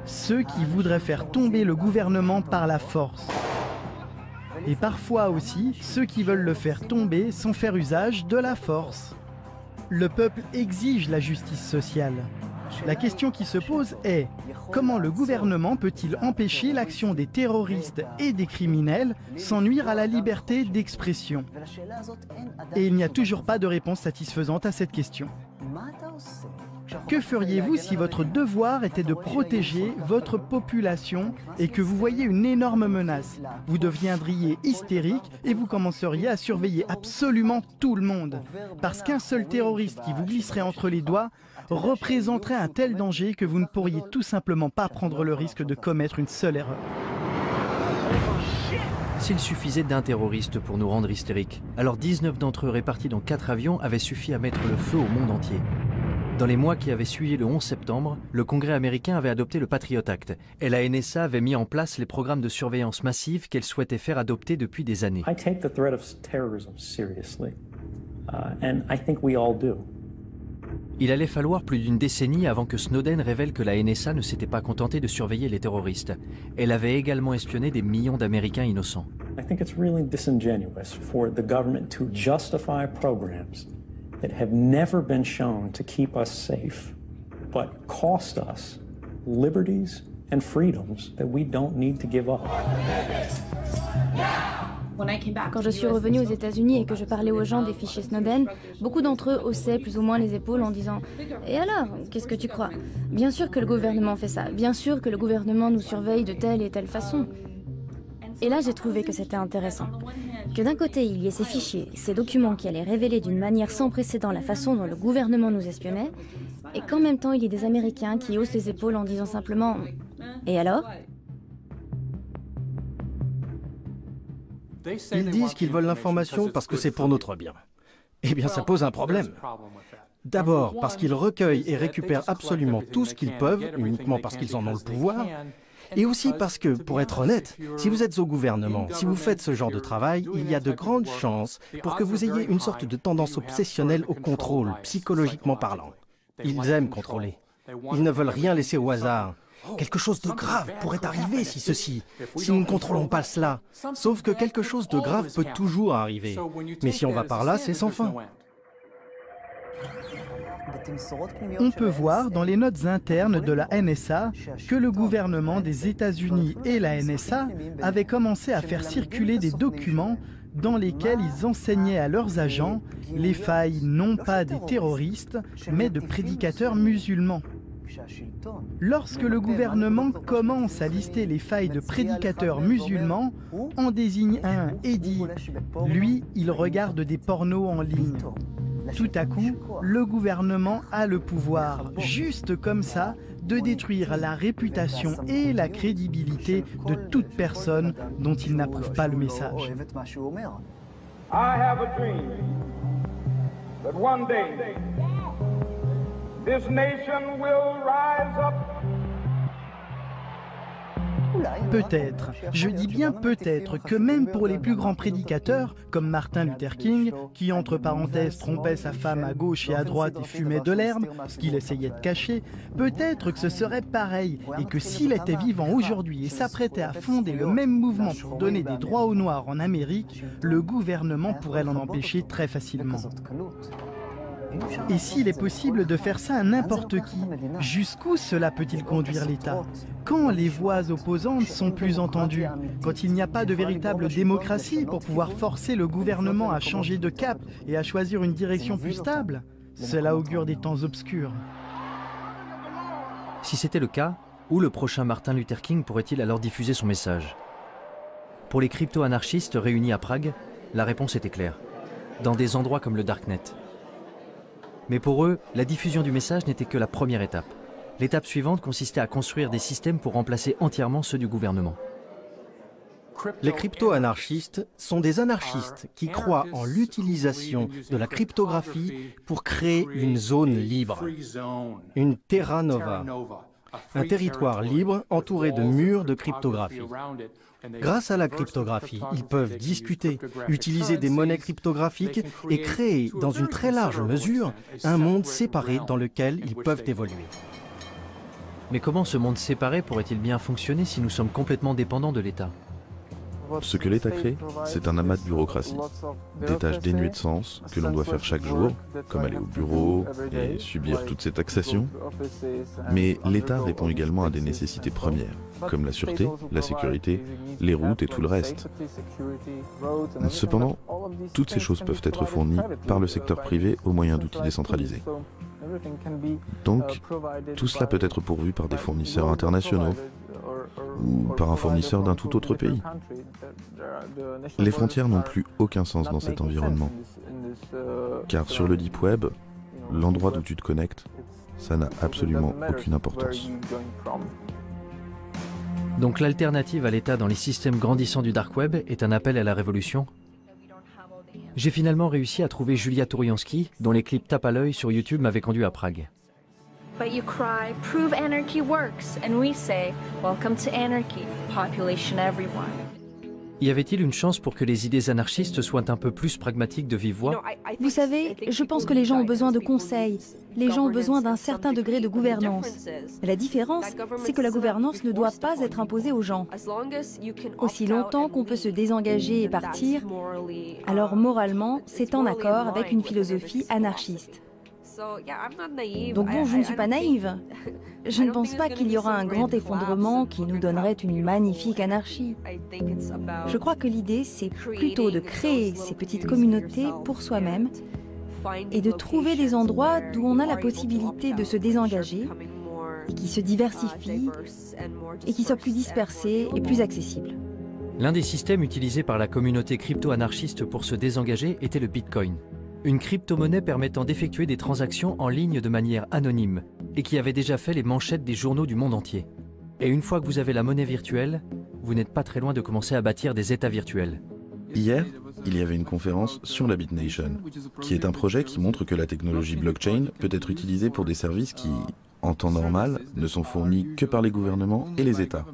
Ceux qui voudraient faire tomber le gouvernement par la force. Et parfois aussi, ceux qui veulent le faire tomber sans faire usage de la force. Le peuple exige la justice sociale. La question qui se pose est, comment le gouvernement peut-il empêcher l'action des terroristes et des criminels sans nuire à la liberté d'expression? Et il n'y a toujours pas de réponse satisfaisante à cette question. Que feriez-vous si votre devoir était de protéger votre population et que vous voyez une énorme menace? Vous deviendriez hystérique et vous commenceriez à surveiller absolument tout le monde. Parce qu'un seul terroriste qui vous glisserait entre les doigts représenterait un tel danger que vous ne pourriez tout simplement pas prendre le risque de commettre une seule erreur. S'il suffisait d'un terroriste pour nous rendre hystériques, alors 19 d'entre eux répartis dans 4 avions avaient suffi à mettre le feu au monde entier. Dans les mois qui avaient suivi le 11 septembre, le Congrès américain avait adopté le Patriot Act et la NSA avait mis en place les programmes de surveillance massive qu'elle souhaitait faire adopter depuis des années. I take the threat of terrorism seriously, and I think we all do. Il allait falloir plus d'une décennie avant que Snowden révèle que la NSA ne s'était pas contentée de surveiller les terroristes. Elle avait également espionné des millions d'Américains innocents. I think it's really disingenuous for the government to justify programs that have never been shown to keep us safe, but cost us liberties and freedoms that we don't need to give up. Quand je suis revenue aux États-Unis et que je parlais aux gens des fichiers Snowden, beaucoup d'entre eux haussaient plus ou moins les épaules en disant « Et alors, qu'est-ce que tu crois? Bien sûr que le gouvernement fait ça, bien sûr que le gouvernement nous surveille de telle et telle façon. » Et là, j'ai trouvé que c'était intéressant. Que d'un côté, il y ait ces fichiers, ces documents qui allaient révéler d'une manière sans précédent la façon dont le gouvernement nous espionnait, et qu'en même temps, il y ait des Américains qui haussent les épaules en disant simplement « Et alors ?» Ils disent qu'ils veulent l'information parce que c'est pour notre bien. Eh bien, ça pose un problème. D'abord, parce qu'ils recueillent et récupèrent absolument tout ce qu'ils peuvent, uniquement parce qu'ils en ont le pouvoir, et aussi parce que, pour être honnête, si vous êtes au gouvernement, si vous faites ce genre de travail, il y a de grandes chances pour que vous ayez une sorte de tendance obsessionnelle au contrôle, psychologiquement parlant. Ils aiment contrôler. Ils ne veulent rien laisser au hasard. Quelque chose de grave pourrait arriver si nous ne contrôlons pas cela. Sauf que quelque chose de grave peut toujours arriver. Mais si on va par là, c'est sans fin. On peut voir dans les notes internes de la NSA que le gouvernement des États-Unis et la NSA avaient commencé à faire circuler des documents dans lesquels ils enseignaient à leurs agents les failles non pas des terroristes, mais de prédicateurs musulmans. Lorsque le gouvernement commence à lister les failles de prédicateurs musulmans, en désigne un et dit « lui, il regarde des pornos en ligne ». Tout à coup, le gouvernement a le pouvoir, juste comme ça, de détruire la réputation et la crédibilité de toute personne dont il n'approuve pas le message. I have a dream that one day this nation will rise up. Peut-être, je dis bien peut-être, que même pour les plus grands prédicateurs, comme Martin Luther King, qui entre parenthèses trompait sa femme à gauche et à droite et fumait de l'herbe, ce qu'il essayait de cacher, peut-être que ce serait pareil, et que s'il était vivant aujourd'hui et s'apprêtait à fonder le même mouvement pour donner des droits aux Noirs en Amérique, le gouvernement pourrait l'en empêcher très facilement. Et s'il est possible de faire ça à n'importe qui, jusqu'où cela peut-il conduire l'État? Quand les voix opposantes sont plus entendues? Quand il n'y a pas de véritable démocratie pour pouvoir forcer le gouvernement à changer de cap et à choisir une direction plus stable? Cela augure des temps obscurs. Si c'était le cas, où le prochain Martin Luther King pourrait-il alors diffuser son message? Pour les crypto-anarchistes réunis à Prague, la réponse était claire. Dans des endroits comme le Darknet. Mais pour eux, la diffusion du message n'était que la première étape. L'étape suivante consistait à construire des systèmes pour remplacer entièrement ceux du gouvernement. Les crypto-anarchistes sont des anarchistes qui croient en l'utilisation de la cryptographie pour créer une zone libre, une terra nova, un territoire libre entouré de murs de cryptographie. Grâce à la cryptographie, ils peuvent discuter, utiliser des monnaies cryptographiques et créer, dans une très large mesure, un monde séparé dans lequel ils peuvent évoluer. Mais comment ce monde séparé pourrait-il bien fonctionner si nous sommes complètement dépendants de l'État? Ce que l'État crée, c'est un amas de bureaucratie, des tâches dénuées de sens que l'on doit faire chaque jour, comme aller au bureau et subir toutes ces taxations. Mais l'État répond également à des nécessités premières, comme la sûreté, la sécurité, les routes et tout le reste. Cependant, toutes ces choses peuvent être fournies par le secteur privé au moyen d'outils décentralisés. Donc, tout cela peut être pourvu par des fournisseurs internationaux, ou par un fournisseur d'un tout autre pays. Les frontières n'ont plus aucun sens dans cet environnement. Car sur le Deep Web, l'endroit d'où tu te connectes, ça n'a absolument aucune importance. Donc l'alternative à l'État dans les systèmes grandissants du Dark Web est un appel à la révolution? J'ai finalement réussi à trouver Julia Touriansky, dont les clips tape à l'œil sur YouTube m'avaient conduit à Prague. But you cry, prove anarchy works, and we say, welcome to anarchy, population everyone. Y avait-il une chance pour que les idées anarchistes soient un peu plus pragmatiques de vive voix? Vous savez, je pense que les gens ont besoin de conseils. Les gens ont besoin d'un certain degré de gouvernance. La différence, c'est que la gouvernance ne doit pas être imposée aux gens. Aussi longtemps qu'on peut se désengager et partir, alors moralement, c'est en accord avec une philosophie anarchiste. Donc bon, je ne suis pas naïve. Je ne pense pas qu'il y aura un grand effondrement qui nous donnerait une magnifique anarchie. Je crois que l'idée, c'est plutôt de créer ces petites communautés pour soi-même et de trouver des endroits d'où on a la possibilité de se désengager et qui se diversifient et qui soient plus dispersés et plus accessibles. L'un des systèmes utilisés par la communauté crypto-anarchiste pour se désengager était le Bitcoin. Une crypto-monnaie permettant d'effectuer des transactions en ligne de manière anonyme et qui avait déjà fait les manchettes des journaux du monde entier. Et une fois que vous avez la monnaie virtuelle, vous n'êtes pas très loin de commencer à bâtir des États virtuels. Hier, il y avait une conférence sur la BitNation, qui est un projet qui montre que la technologie blockchain peut être utilisée pour des services qui, en temps normal, ne sont fournis que par les gouvernements et les États.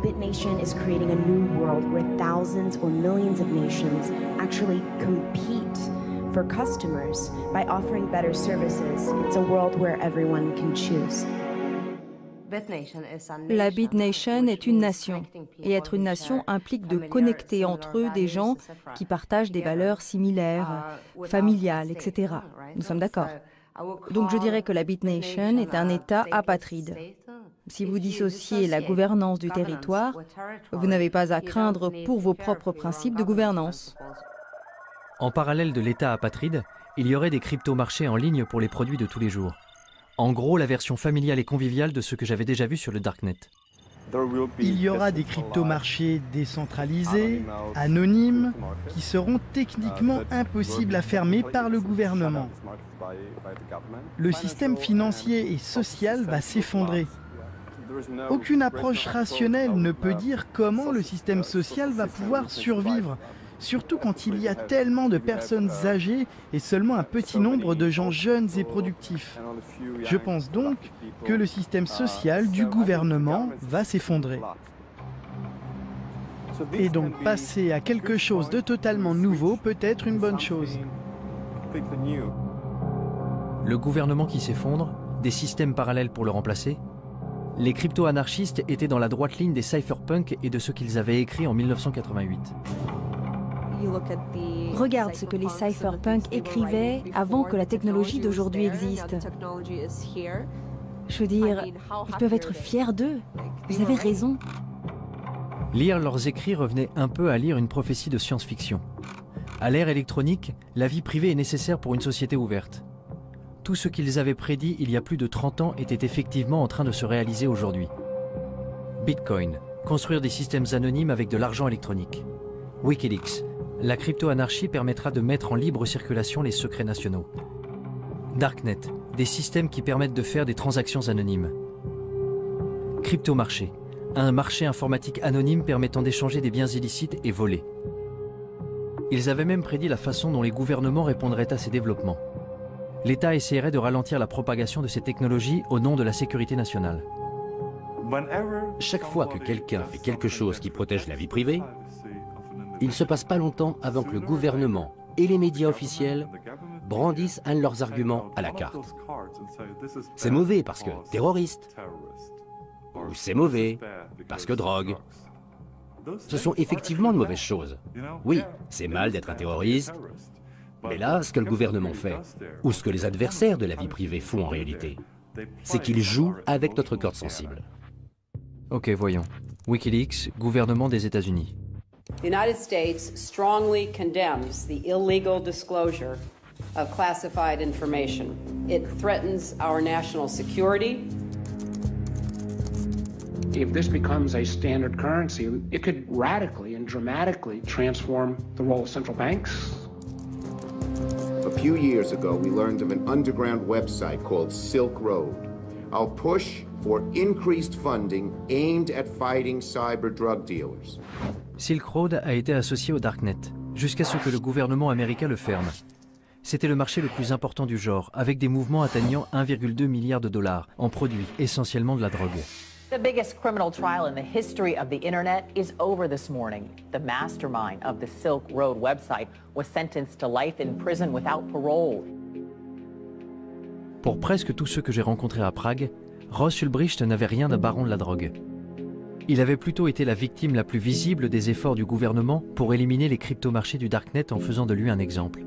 BitNation is creating a new world where thousands or millions of nations actually compete for customers by offering better services. It's a world where everyone can choose. La BitNation est une nation, et être une nation implique de connecter entre eux des gens qui partagent des valeurs similaires, familiales, etc. Nous sommes d'accord. Donc je dirais que la BitNation est un État apatride. Si vous dissociez la gouvernance du territoire, vous n'avez pas à craindre pour vos propres principes de gouvernance. En parallèle de l'État apatride, il y aurait des crypto-marchés en ligne pour les produits de tous les jours. En gros, la version familiale et conviviale de ce que j'avais déjà vu sur le Darknet. Il y aura des crypto-marchés décentralisés, anonymes, qui seront techniquement impossibles à fermer par le gouvernement. Le système financier et social va s'effondrer. Aucune approche rationnelle ne peut dire comment le système social va pouvoir survivre, surtout quand il y a tellement de personnes âgées et seulement un petit nombre de gens jeunes et productifs. Je pense donc que le système social du gouvernement va s'effondrer. Et donc passer à quelque chose de totalement nouveau peut être une bonne chose. Le gouvernement qui s'effondre, des systèmes parallèles pour le remplacer. Les crypto-anarchistes étaient dans la droite ligne des cypherpunks et de ce qu'ils avaient écrit en 1988. Regarde ce que les cypherpunks écrivaient avant que la technologie d'aujourd'hui existe. Je veux dire, ils peuvent être fiers d'eux. Ils avaient raison. Lire leurs écrits revenait un peu à lire une prophétie de science-fiction. À l'ère électronique, la vie privée est nécessaire pour une société ouverte. Tout ce qu'ils avaient prédit il y a plus de 30 ans était effectivement en train de se réaliser aujourd'hui. Bitcoin, construire des systèmes anonymes avec de l'argent électronique. Wikileaks, la crypto-anarchie permettra de mettre en libre circulation les secrets nationaux. Darknet, des systèmes qui permettent de faire des transactions anonymes. Crypto-marché, un marché informatique anonyme permettant d'échanger des biens illicites et volés. Ils avaient même prédit la façon dont les gouvernements répondraient à ces développements. L'État essaierait de ralentir la propagation de ces technologies au nom de la sécurité nationale. Chaque fois que quelqu'un fait quelque chose qui protège la vie privée, il ne se passe pas longtemps avant que le gouvernement et les médias officiels brandissent un de leurs arguments à la carte. C'est mauvais parce que terroriste, ou c'est mauvais parce que drogue. Ce sont effectivement de mauvaises choses. Oui, c'est mal d'être un terroriste, mais là, ce que le gouvernement fait, ou ce que les adversaires de la vie privée font en réalité, c'est qu'ils jouent avec notre corde sensible. Ok, voyons. Wikileaks, gouvernement des États-Unis. The United States strongly condemns the illegal disclosure of classified information. It threatens our national security. If this becomes a standard currency, it could radically and dramatically transform the role of central banks. A few years ago, we learned of an underground website called Silk Road. Our push for increased funding aimed at fighting cyber drug dealers. Silk Road a été associé au Darknet, jusqu'à ce que le gouvernement américain le ferme. C'était le marché le plus important du genre, avec des mouvements atteignant 1,2 milliard de dollars, en produits, essentiellement de la drogue. The biggest criminal trial in the history of the internet is over this morning. The mastermind of the Silk Road website was sentenced to life in prison without parole. Pour presque tous ceux que j'ai rencontrés à Prague, Ross Ulbricht n'avait rien d'un baron de la drogue. Il avait plutôt été la victime la plus visible des efforts du gouvernement pour éliminer les cryptomarchés du Darknet en faisant de lui un exemple.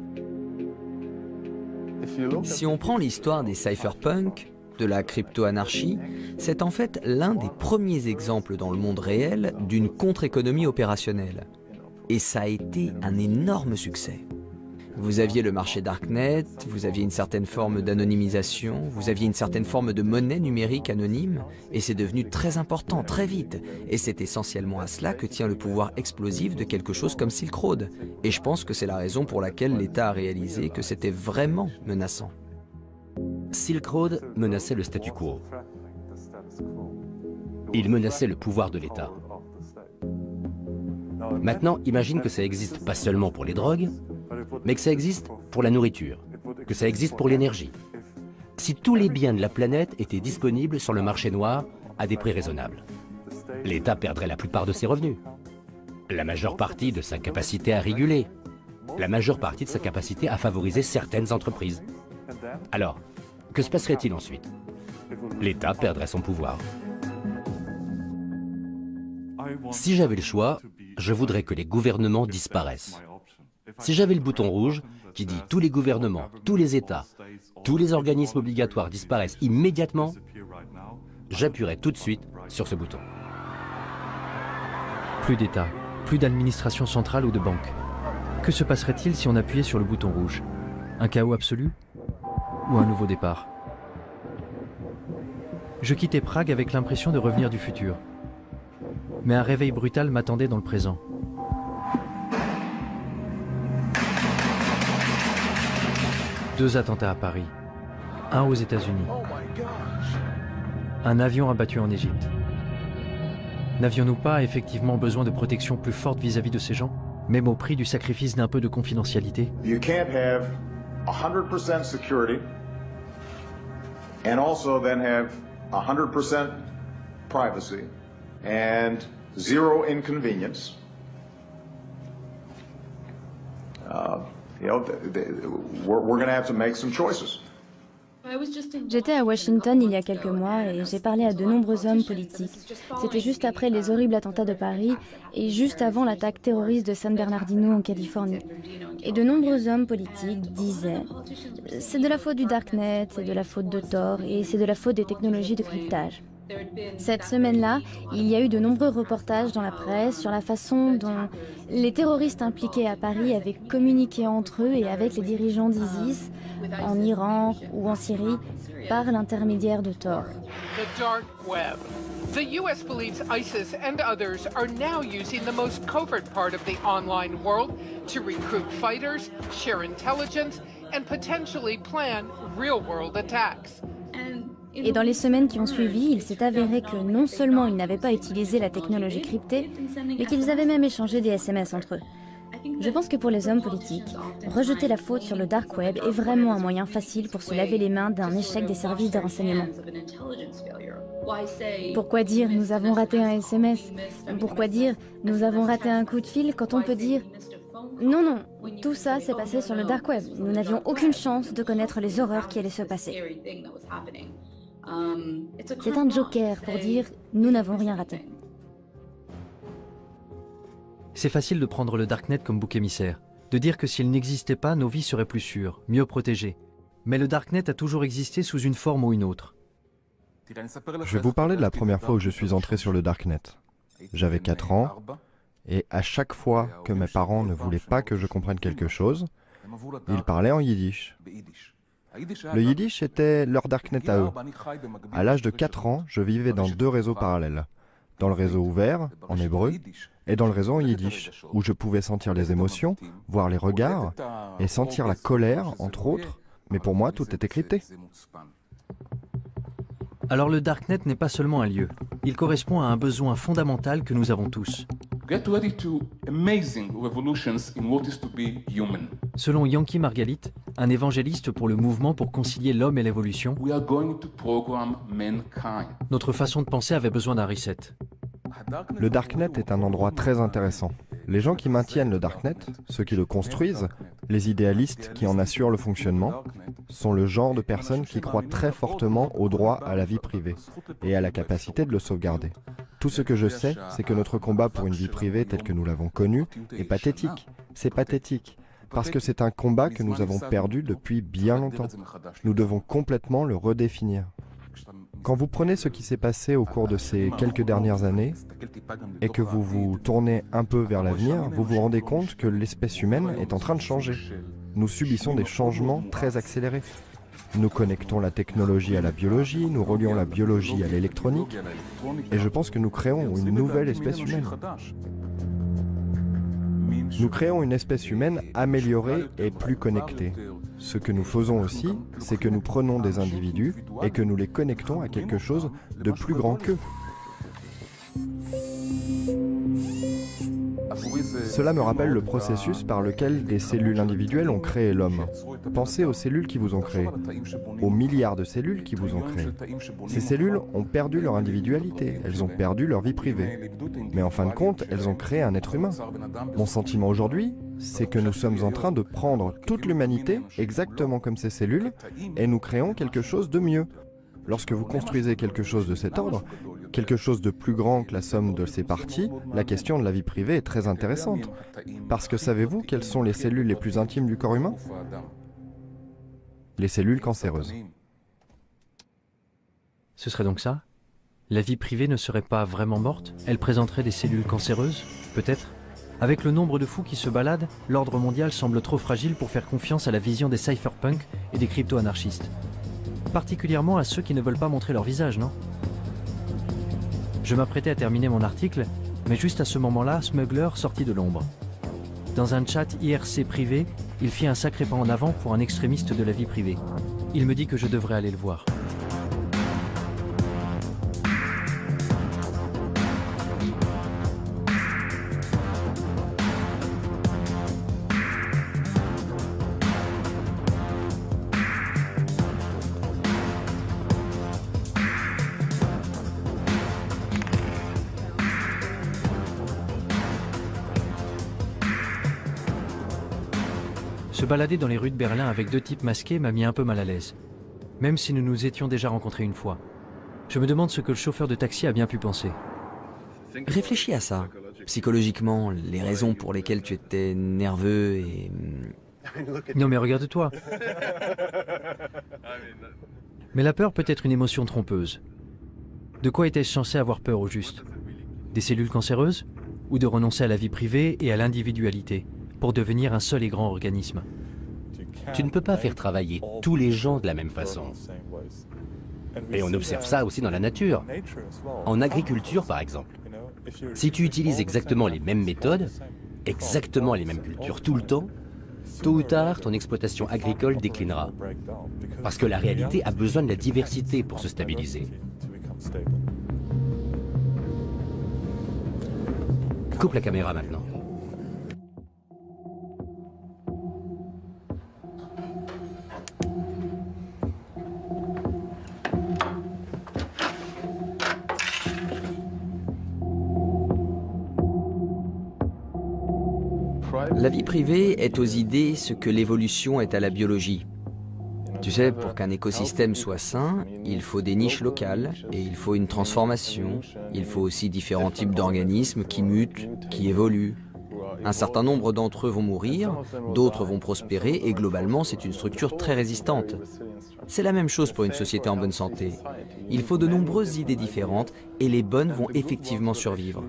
Si on prend l'histoire des cypherpunks, de la crypto-anarchie, c'est en fait l'un des premiers exemples dans le monde réel d'une contre-économie opérationnelle. Et ça a été un énorme succès. Vous aviez le marché Darknet, vous aviez une certaine forme d'anonymisation, vous aviez une certaine forme de monnaie numérique anonyme, et c'est devenu très important, très vite. Et c'est essentiellement à cela que tient le pouvoir explosif de quelque chose comme Silk Road. Et je pense que c'est la raison pour laquelle l'État a réalisé que c'était vraiment menaçant. Silk Road menaçait le statu quo. Il menaçait le pouvoir de l'État. Maintenant, imagine que ça existe pas seulement pour les drogues, mais que ça existe pour la nourriture, que ça existe pour l'énergie. Si tous les biens de la planète étaient disponibles sur le marché noir à des prix raisonnables, l'État perdrait la plupart de ses revenus, la majeure partie de sa capacité à réguler, la majeure partie de sa capacité à favoriser certaines entreprises. Alors, que se passerait-il ensuite? L'État perdrait son pouvoir. Si j'avais le choix, je voudrais que les gouvernements disparaissent. Si j'avais le bouton rouge qui dit tous les gouvernements, tous les États, tous les organismes obligatoires disparaissent immédiatement, j'appuierais tout de suite sur ce bouton. Plus d'État, plus d'administration centrale ou de banque. Que se passerait-il si on appuyait sur le bouton rouge? Un chaos absolu? Ou un nouveau départ? Je quittais Prague avec l'impression de revenir du futur. Mais un réveil brutal m'attendait dans le présent. Deux attentats à Paris, un aux États-Unis, un avion abattu en Égypte. N'avions-nous pas effectivement besoin de protection plus forte vis-à-vis de ces gens, même au prix du sacrifice d'un peu de confidentialité? You can't have 100% security and also then have 100% privacy and zero inconvenience. We're going to have to make some choices. J'étais à Washington il y a quelques mois et j'ai parlé à de nombreux hommes politiques. C'était juste après les horribles attentats de Paris et juste avant l'attaque terroriste de San Bernardino en Californie. Et de nombreux hommes politiques disaient « C'est de la faute du Darknet, c'est de la faute de Tor et c'est de la faute des technologies de cryptage ». Cette semaine-là, il y a eu de nombreux reportages dans la presse sur la façon dont les terroristes impliqués à Paris avaient communiqué entre eux et avec les dirigeants d'ISIS en Iran ou en Syrie par l'intermédiaire de Tor. The dark web. The US believes ISIS and others are now using the most covert part of the online world to recruit fighters, share intelligence, and potentially plan real-world attacks. Et dans les semaines qui ont suivi, il s'est avéré que non seulement ils n'avaient pas utilisé la technologie cryptée, mais qu'ils avaient même échangé des SMS entre eux. Je pense que pour les hommes politiques, rejeter la faute sur le dark web est vraiment un moyen facile pour se laver les mains d'un échec des services de renseignement. Pourquoi dire « nous avons raté un SMS » ? Pourquoi dire « nous avons raté un coup de fil » quand on peut dire « non, non, tout ça s'est passé sur le dark web, nous n'avions aucune chance de connaître les horreurs qui allaient se passer ». C'est un joker pour dire « nous n'avons rien raté ». C'est facile de prendre le Darknet comme bouc émissaire, de dire que s'il n'existait pas, nos vies seraient plus sûres, mieux protégées. Mais le Darknet a toujours existé sous une forme ou une autre. Je vais vous parler de la première fois où je suis entré sur le Darknet. J'avais 4 ans, et à chaque fois que mes parents ne voulaient pas que je comprenne quelque chose, ils parlaient en yiddish. Le yiddish était leur Darknet à eux. À l'âge de 4 ans, je vivais dans 2 réseaux parallèles. Dans le réseau ouvert, en hébreu, et dans le réseau en yiddish, où je pouvais sentir les émotions, voir les regards, et sentir la colère, entre autres, mais pour moi, tout était crypté. Alors le Darknet n'est pas seulement un lieu, il correspond à un besoin fondamental que nous avons tous. Selon Yanky Margalit, un évangéliste pour le mouvement pour concilier l'homme et l'évolution, notre façon de penser avait besoin d'un reset. Le Darknet est un endroit très intéressant. Les gens qui maintiennent le Darknet, ceux qui le construisent, Les idéalistes qui en assurent le fonctionnement sont le genre de personnes qui croient très fortement au droit à la vie privée et à la capacité de le sauvegarder. Tout ce que je sais, c'est que notre combat pour une vie privée telle que nous l'avons connue est pathétique. C'est pathétique, parce que c'est un combat que nous avons perdu depuis bien longtemps. Nous devons complètement le redéfinir. Quand vous prenez ce qui s'est passé au cours de ces quelques dernières années et que vous vous tournez un peu vers l'avenir, vous vous rendez compte que l'espèce humaine est en train de changer. Nous subissons des changements très accélérés. Nous connectons la technologie à la biologie, nous relions la biologie à l'électronique, et je pense que nous créons une nouvelle espèce humaine. Nous créons une espèce humaine améliorée et plus connectée. Ce que nous faisons aussi, c'est que nous prenons des individus et que nous les connectons à quelque chose de plus grand qu'eux. Cela me rappelle le processus par lequel des cellules individuelles ont créé l'homme. Pensez aux cellules qui vous ont créé, aux milliards de cellules qui vous ont créé. Ces cellules ont perdu leur individualité, elles ont perdu leur vie privée. Mais en fin de compte, elles ont créé un être humain. Mon sentiment aujourd'hui, c'est que nous sommes en train de prendre toute l'humanité, exactement comme ces cellules, et nous créons quelque chose de mieux. Lorsque vous construisez quelque chose de cet ordre, quelque chose de plus grand que la somme de ses parties, la question de la vie privée est très intéressante. Parce que savez-vous quelles sont les cellules les plus intimes du corps humain? Les cellules cancéreuses. Ce serait donc ça? La vie privée ne serait pas vraiment morte? Elle présenterait des cellules cancéreuses? Peut-être? Avec le nombre de fous qui se baladent, l'ordre mondial semble trop fragile pour faire confiance à la vision des cypherpunks et des crypto-anarchistes. Particulièrement à ceux qui ne veulent pas montrer leur visage, non? Je m'apprêtais à terminer mon article, mais juste à ce moment-là, Smuggler sortit de l'ombre. Dans un chat IRC privé, il fit un sacré pas en avant pour un extrémiste de la vie privée. Il me dit que je devrais aller le voir. Se balader dans les rues de Berlin avec deux types masqués m'a mis un peu mal à l'aise, même si nous nous étions déjà rencontrés une fois. Je me demande ce que le chauffeur de taxi a bien pu penser. Réfléchis à ça. Psychologiquement, les raisons pour lesquelles tu étais nerveux et... Non mais regarde-toi. Mais la peur peut être une émotion trompeuse. De quoi était-je censé avoir peur au juste? Des cellules cancéreuses? Ou de renoncer à la vie privée et à l'individualité pour devenir un seul et grand organisme? Tu ne peux pas faire travailler tous les gens de la même façon. Et on observe ça aussi dans la nature. En agriculture, par exemple. Si tu utilises exactement les mêmes méthodes, exactement les mêmes cultures tout le temps, tôt ou tard, ton exploitation agricole déclinera. Parce que la réalité a besoin de la diversité pour se stabiliser. Coupe la caméra maintenant. La vie privée est aux idées ce que l'évolution est à la biologie. Tu sais, pour qu'un écosystème soit sain, il faut des niches locales et il faut une transformation. Il faut aussi différents types d'organismes qui mutent, qui évoluent. Un certain nombre d'entre eux vont mourir, d'autres vont prospérer et globalement, c'est une structure très résistante. C'est la même chose pour une société en bonne santé. Il faut de nombreuses idées différentes et les bonnes vont effectivement survivre.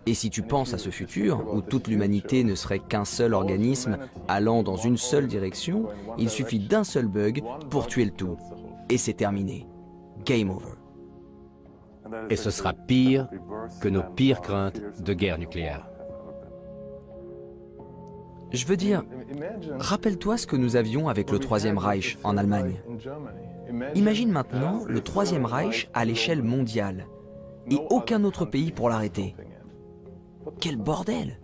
Et si tu penses à ce futur, où toute l'humanité ne serait qu'un seul organisme allant dans une seule direction, il suffit d'un seul bug pour tuer le tout. Et c'est terminé. Game over. Et ce sera pire que nos pires craintes de guerre nucléaire. Je veux dire, rappelle-toi ce que nous avions avec le Troisième Reich en Allemagne. Imagine maintenant le Troisième Reich à l'échelle mondiale et aucun autre pays pour l'arrêter. Quel bordel!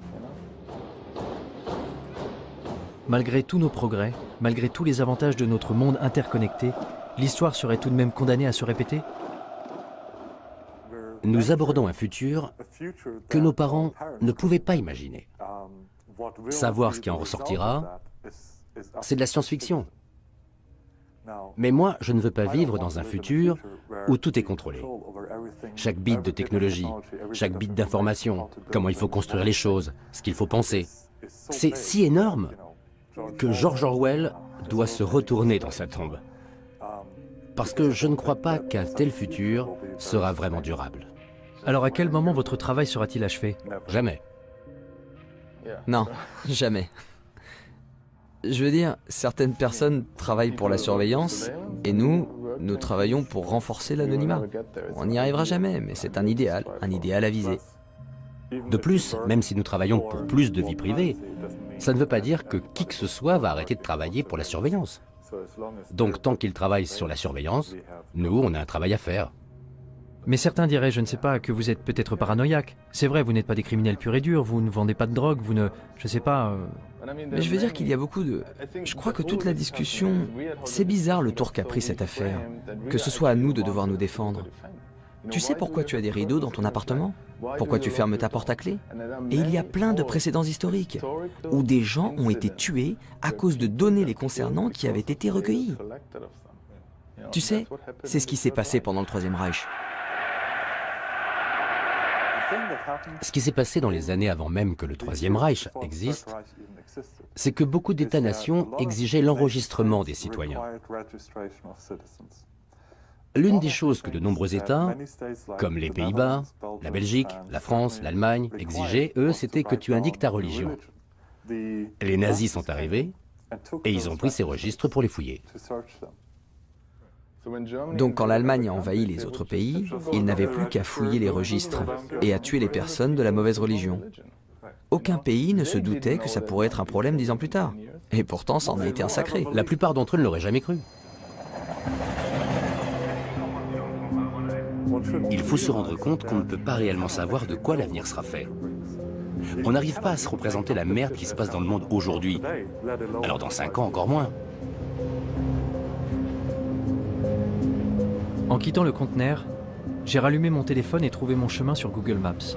Malgré tous nos progrès, malgré tous les avantages de notre monde interconnecté, l'histoire serait tout de même condamnée à se répéter? Nous abordons un futur que nos parents ne pouvaient pas imaginer. Savoir ce qui en ressortira, c'est de la science-fiction. Mais moi, je ne veux pas vivre dans un futur où tout est contrôlé. Chaque bit de technologie, chaque bit d'information, comment il faut construire les choses, ce qu'il faut penser. C'est si énorme que George Orwell doit se retourner dans sa tombe. Parce que je ne crois pas qu'un tel futur sera vraiment durable. Alors à quel moment votre travail sera-t-il achevé? Jamais. Non, jamais. Je veux dire, certaines personnes travaillent pour la surveillance, et nous travaillons pour renforcer l'anonymat. On n'y arrivera jamais, mais c'est un idéal à viser. De plus, même si nous travaillons pour plus de vie privée, ça ne veut pas dire que qui que ce soit va arrêter de travailler pour la surveillance. Donc tant qu'ils travaillent sur la surveillance, nous, on a un travail à faire. Mais certains diraient, je ne sais pas, que vous êtes peut-être paranoïaque. C'est vrai, vous n'êtes pas des criminels purs et durs, vous ne vendez pas de drogue, vous ne... je sais pas... Mais je veux dire qu'il y a beaucoup de... Je crois que toute la discussion... C'est bizarre le tour qu'a pris cette affaire. Que ce soit à nous de devoir nous défendre. Tu sais pourquoi tu as des rideaux dans ton appartement? Pourquoi tu fermes ta porte à clé? Et il y a plein de précédents historiques où des gens ont été tués à cause de données les concernant qui avaient été recueillies. Tu sais, c'est ce qui s'est passé pendant le Troisième Reich. Ce qui s'est passé dans les années avant même que le Troisième Reich existe, c'est que beaucoup d'États-nations exigeaient l'enregistrement des citoyens. L'une des choses que de nombreux États, comme les Pays-Bas, la Belgique, la France, l'Allemagne, exigeaient, eux, c'était que tu indiques ta religion. Les nazis sont arrivés et ils ont pris ces registres pour les fouiller. Donc quand l'Allemagne a envahi les autres pays, ils n'avaient plus qu'à fouiller les registres et à tuer les personnes de la mauvaise religion. Aucun pays ne se doutait que ça pourrait être un problème 10 ans plus tard. Et pourtant, ça en a été un sacré. La plupart d'entre eux ne l'auraient jamais cru. Il faut se rendre compte qu'on ne peut pas réellement savoir de quoi l'avenir sera fait. On n'arrive pas à se représenter la merde qui se passe dans le monde aujourd'hui. Alors dans 5 ans, encore moins. En quittant le conteneur, j'ai rallumé mon téléphone et trouvé mon chemin sur Google Maps.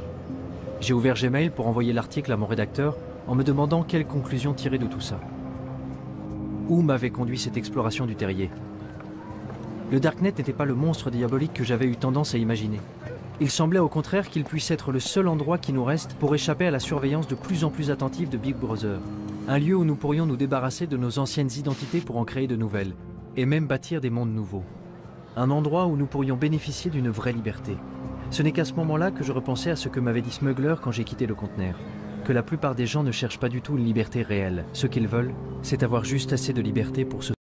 J'ai ouvert Gmail pour envoyer l'article à mon rédacteur en me demandant quelles conclusions tirer de tout ça. Où m'avait conduit cette exploration du terrier? Le Darknet n'était pas le monstre diabolique que j'avais eu tendance à imaginer. Il semblait au contraire qu'il puisse être le seul endroit qui nous reste pour échapper à la surveillance de plus en plus attentive de Big Brother. Un lieu où nous pourrions nous débarrasser de nos anciennes identités pour en créer de nouvelles, et même bâtir des mondes nouveaux. Un endroit où nous pourrions bénéficier d'une vraie liberté. Ce n'est qu'à ce moment-là que je repensais à ce que m'avait dit Smuggler quand j'ai quitté le conteneur. Que la plupart des gens ne cherchent pas du tout une liberté réelle. Ce qu'ils veulent, c'est avoir juste assez de liberté pour se